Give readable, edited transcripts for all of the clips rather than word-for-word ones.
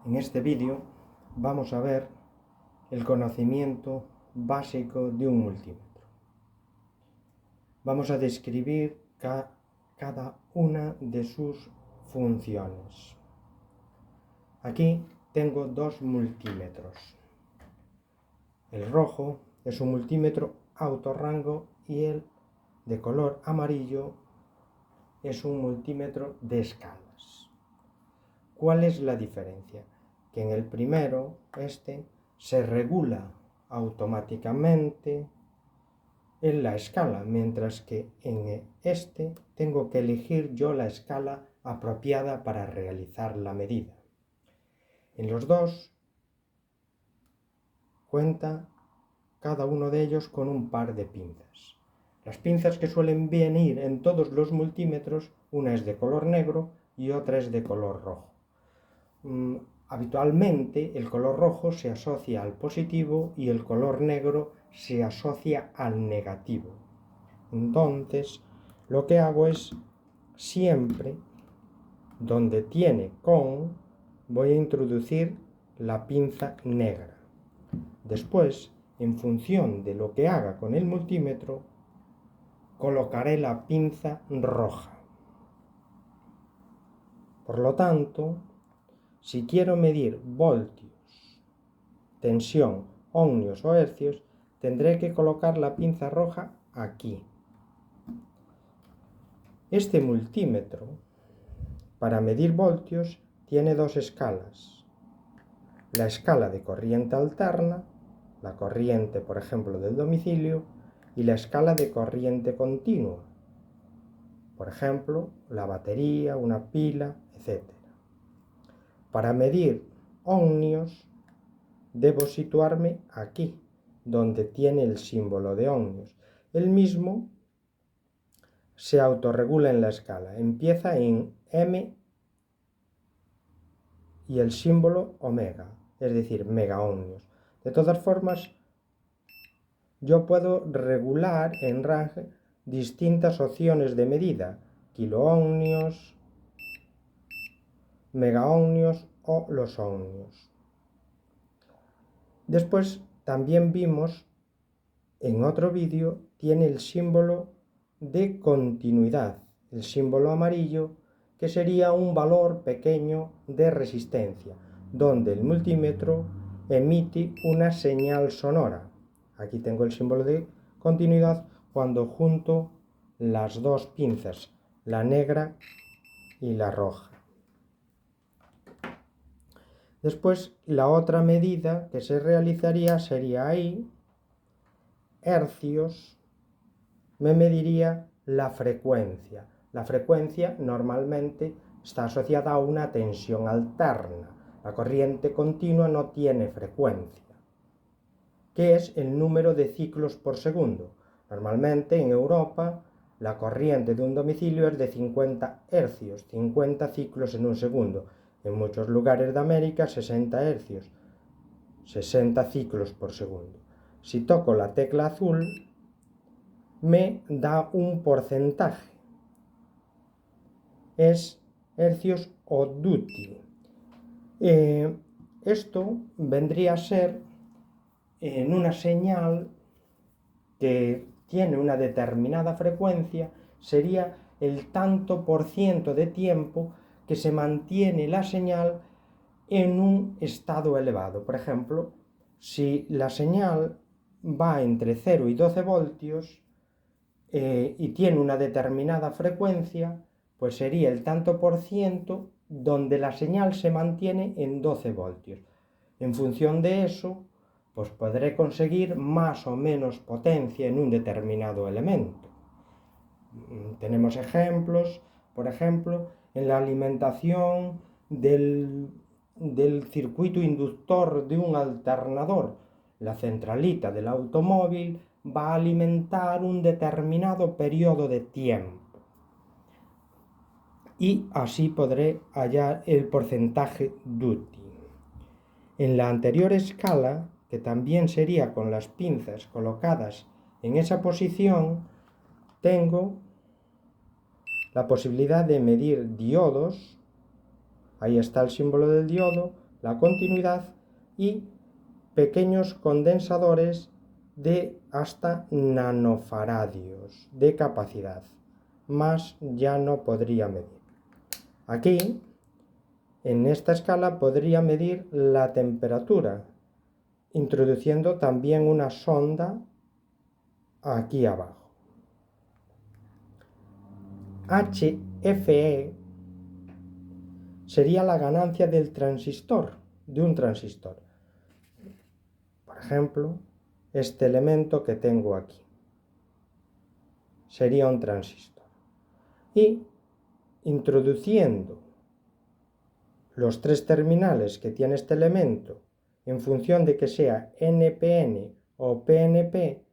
En este vídeo vamos a ver el conocimiento básico de un multímetro. Vamos a describir cada una de sus funciones. Aquí tengo dos multímetros. El rojo es un multímetro autorrango y el de color amarillo es un multímetro de escalas. ¿Cuál es la diferencia? Que en el primero, se regula automáticamente en la escala, mientras que en este tengo que elegir yo la escala apropiada para realizar la medida. En los dos cuenta cada uno de ellos con un par de pinzas. Las pinzas que suelen venir en todos los multímetros, una es de color negro y otra es de color rojo. Habitualmente el color rojo se asocia al positivo y el color negro se asocia al negativo. Entonces, lo que hago es siempre donde tiene con, voy a introducir la pinza negra. Después, en función de lo que haga con el multímetro, colocaré la pinza roja. Por lo tanto, si quiero medir voltios, tensión, ohmios o hercios, tendré que colocar la pinza roja aquí. Este multímetro, para medir voltios, tiene dos escalas. La escala de corriente alterna, la corriente, por ejemplo, del domicilio, y la escala de corriente continua, por ejemplo, la batería, una pila, etc. Para medir ohmios, debo situarme aquí, donde tiene el símbolo de ohmios. El mismo se autorregula en la escala. Empieza en M y el símbolo omega, es decir, megaohmios. De todas formas, yo puedo regular en range distintas opciones de medida, kiloohmios, megaohmios o los ohmios. Después también vimos en otro vídeo, tiene el símbolo de continuidad, el símbolo amarillo, que sería un valor pequeño de resistencia, donde el multímetro emite una señal sonora. Aquí tengo el símbolo de continuidad cuando junto las dos pinzas, la negra y la roja. Después, la otra medida que se realizaría sería ahí, hercios, me mediría la frecuencia. La frecuencia normalmente está asociada a una tensión alterna. La corriente continua no tiene frecuencia, que es el número de ciclos por segundo. Normalmente en Europa la corriente de un domicilio es de 50 hercios, 50 ciclos en un segundo. En muchos lugares de América 60 hercios, 60 ciclos por segundo. Si toco la tecla azul, me da un porcentaje. Es hercios o duty. Esto vendría a ser en una señal que tiene una determinada frecuencia, sería el tanto por ciento de tiempo que se mantiene la señal en un estado elevado. Por ejemplo, si la señal va entre 0 y 12 voltios y tiene una determinada frecuencia, pues sería el tanto por ciento donde la señal se mantiene en 12 voltios. En función de eso, pues podré conseguir más o menos potencia en un determinado elemento. Tenemos ejemplos, por ejemplo, en la alimentación del circuito inductor de un alternador. La centralita del automóvil va a alimentar un determinado periodo de tiempo. Y así podré hallar el porcentaje duty. En la anterior escala, que también sería con las pinzas colocadas en esa posición, tengo la posibilidad de medir diodos. Ahí está el símbolo del diodo, la continuidad, y pequeños condensadores de hasta nanofaradios de capacidad. Más ya no podría medir. Aquí, en esta escala, podría medir la temperatura, introduciendo también una sonda aquí abajo. HFE sería la ganancia del transistor, de un transistor. Por ejemplo, este elemento que tengo aquí sería un transistor. Y introduciendo los tres terminales que tiene este elemento en función de que sea NPN o PNP,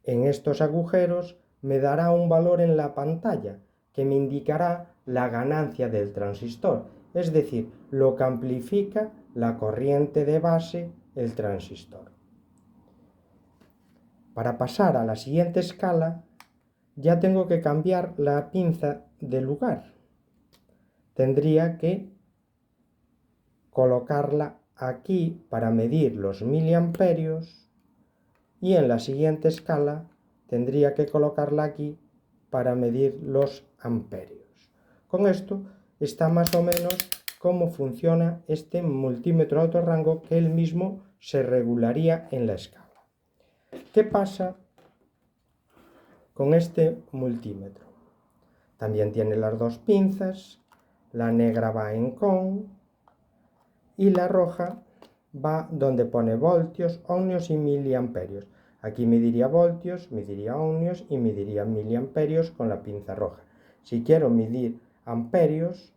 en estos agujeros me dará un valor en la pantalla que me indicará la ganancia del transistor, es decir, lo que amplifica la corriente de base el transistor. Para pasar a la siguiente escala, ya tengo que cambiar la pinza de lugar. Tendría que colocarla aquí para medir los miliamperios, y en la siguiente escala tendría que colocarla aquí para medir los amperios. Con esto está más o menos cómo funciona este multímetro autorrango, que él mismo se regularía en la escala. ¿Qué pasa con este multímetro? También tiene las dos pinzas, la negra va en con y la roja va donde pone voltios, ohmios y miliamperios. Aquí mediría voltios, mediría ohmios y mediría miliamperios con la pinza roja. Si quiero medir amperios,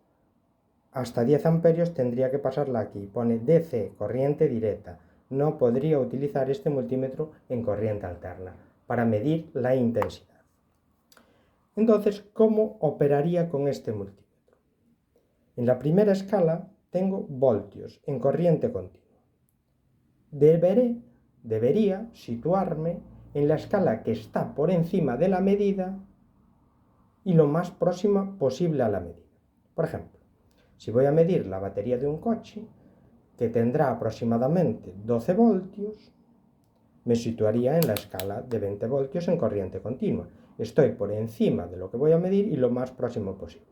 hasta 10 amperios tendría que pasarla aquí. Pone DC, corriente directa. No podría utilizar este multímetro en corriente alterna para medir la intensidad. Entonces, ¿cómo operaría con este multímetro? En la primera escala tengo voltios en corriente continua. Debería situarme en la escala que está por encima de la medida y lo más próxima posible a la medida. Por ejemplo, si voy a medir la batería de un coche, que tendrá aproximadamente 12 voltios, me situaría en la escala de 20 voltios en corriente continua. Estoy por encima de lo que voy a medir y lo más próximo posible.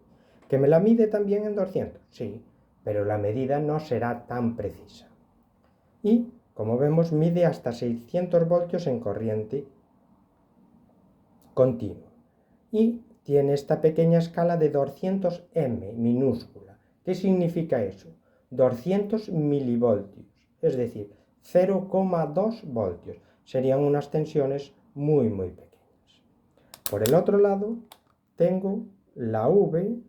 ¿Que me la mide también en 200? Sí, pero la medida no será tan precisa. Y, como vemos, mide hasta 600 voltios en corriente continua. Y tiene esta pequeña escala de 200 M minúscula. ¿Qué significa eso? 200 milivoltios, es decir, 0,2 voltios. Serían unas tensiones muy pequeñas. Por el otro lado, tengo la V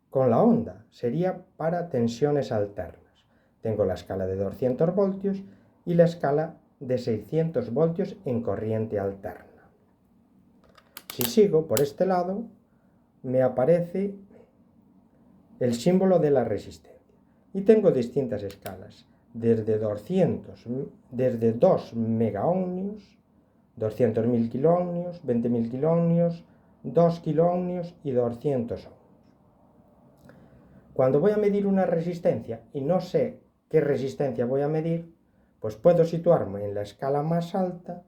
con la onda. Sería para tensiones alternas. Tengo la escala de 200 voltios y la escala de 600 voltios en corriente alterna. Si sigo por este lado, me aparece el símbolo de la resistencia. Y tengo distintas escalas, desde 2 megaohmios, 200.000 kiloohmios, 20.000 kiloohmios, 2 kiloohmios y 200 ohmios. Cuando voy a medir una resistencia y no sé qué resistencia voy a medir, pues puedo situarme en la escala más alta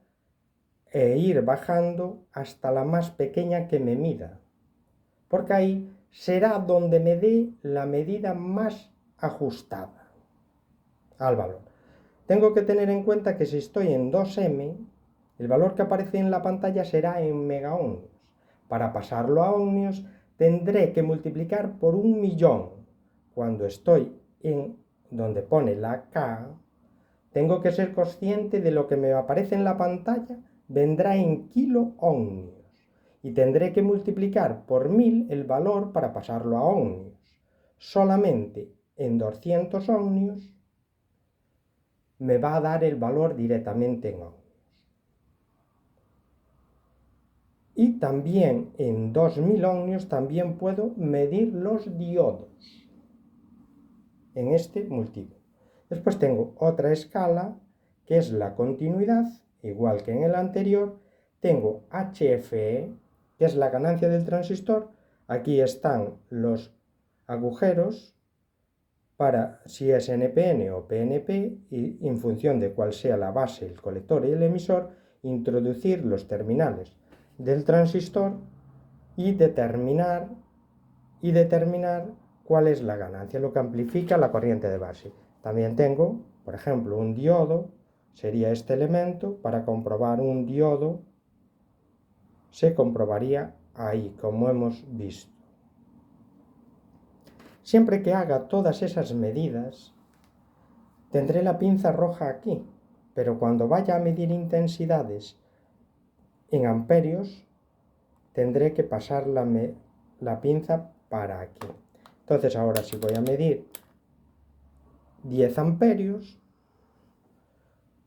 e ir bajando hasta la más pequeña que me mida, porque ahí será donde me dé la medida más ajustada al valor. Tengo que tener en cuenta que si estoy en 2M, el valor que aparece en la pantalla será en megaohmios. Para pasarlo a ohmios tendré que multiplicar por 1.000.000. Cuando estoy en donde pone la K, tengo que ser consciente de lo que me aparece en la pantalla vendrá en kiloohmios y tendré que multiplicar por 1000 el valor para pasarlo a ohmios. Solamente en 200 ohmios me va a dar el valor directamente en ohmios. Y también en 2000 ohmios también puedo medir los diodos en este multímetro. Después tengo otra escala que es la continuidad, igual que en el anterior. Tengo HFE, que es la ganancia del transistor. Aquí están los agujeros para si es NPN o PNP y en función de cuál sea la base, el colector y el emisor, introducir los terminales del transistor y determinar cuál es la ganancia, lo que amplifica la corriente de base. También tengo, por ejemplo, un diodo, sería este elemento. Para comprobar un diodo se comprobaría ahí, como hemos visto. Siempre que haga todas esas medidas, tendré la pinza roja aquí, pero cuando vaya a medir intensidades en amperios, tendré que pasar la pinza para aquí. Entonces ahora si voy a medir 10 amperios,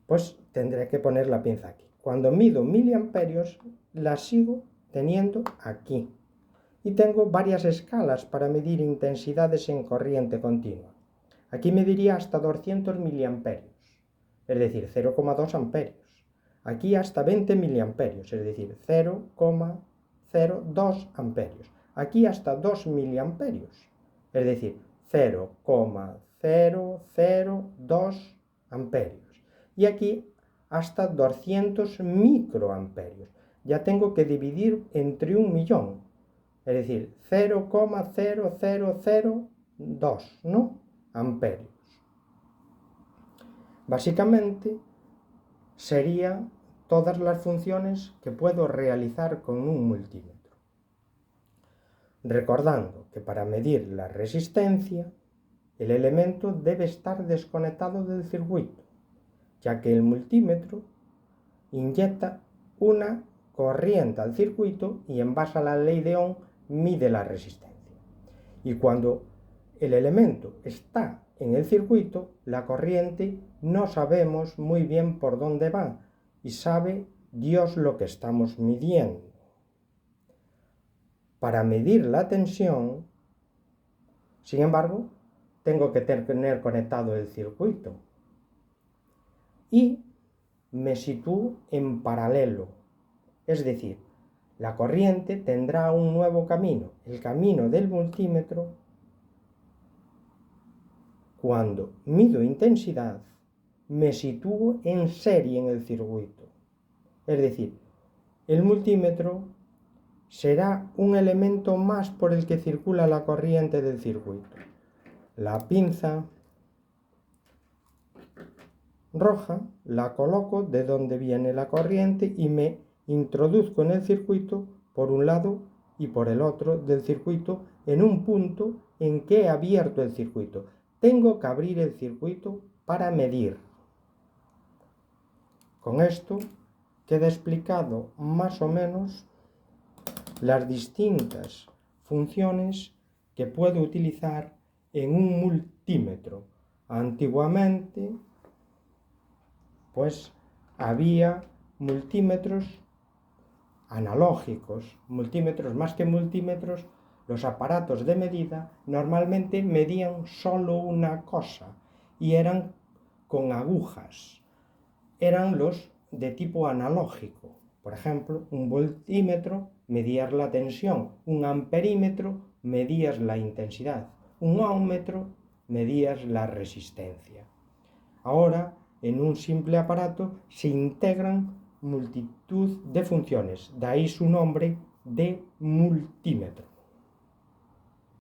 pues tendré que poner la pinza aquí. Cuando mido miliamperios, la sigo teniendo aquí. Y tengo varias escalas para medir intensidades en corriente continua. Aquí mediría hasta 200 miliamperios, es decir, 0,2 amperios. Aquí hasta 20 miliamperios, es decir, 0,02 amperios. Aquí hasta 2 miliamperios, es decir, 0,002 amperios. Y aquí hasta 200 microamperios. Ya tengo que dividir entre 1.000.000. Es decir, 0,0002, ¿no? Amperios. Básicamente serían todas las funciones que puedo realizar con un multímetro. Recordando que para medir la resistencia, el elemento debe estar desconectado del circuito, ya que el multímetro inyecta una corriente al circuito y en base a la ley de Ohm mide la resistencia. Y cuando el elemento está en el circuito, la corriente no sabemos muy bien por dónde va y sabe Dios lo que estamos midiendo. Para medir la tensión, sin embargo, tengo que tener conectado el circuito y me sitúo en paralelo, es decir, la corriente tendrá un nuevo camino, el camino del multímetro. Cuando mido intensidad, me sitúo en serie en el circuito. Es decir, el multímetro será un elemento más por el que circula la corriente del circuito. La pinza roja la coloco de donde viene la corriente y me introduzco en el circuito por un lado y por el otro del circuito en un punto en que he abierto el circuito. Tengo que abrir el circuito para medir. Con esto queda explicado más o menos las distintas funciones que puedo utilizar en un multímetro. Antiguamente, pues había multímetros analógicos, multímetros más que multímetros. Los aparatos de medida normalmente medían solo una cosa y eran con agujas. Eran los de tipo analógico. Por ejemplo, un voltímetro medías la tensión, un amperímetro medías la intensidad, un ohmmetro medías la resistencia. Ahora, en un simple aparato se integran multitud de funciones, de ahí su nombre de multímetro.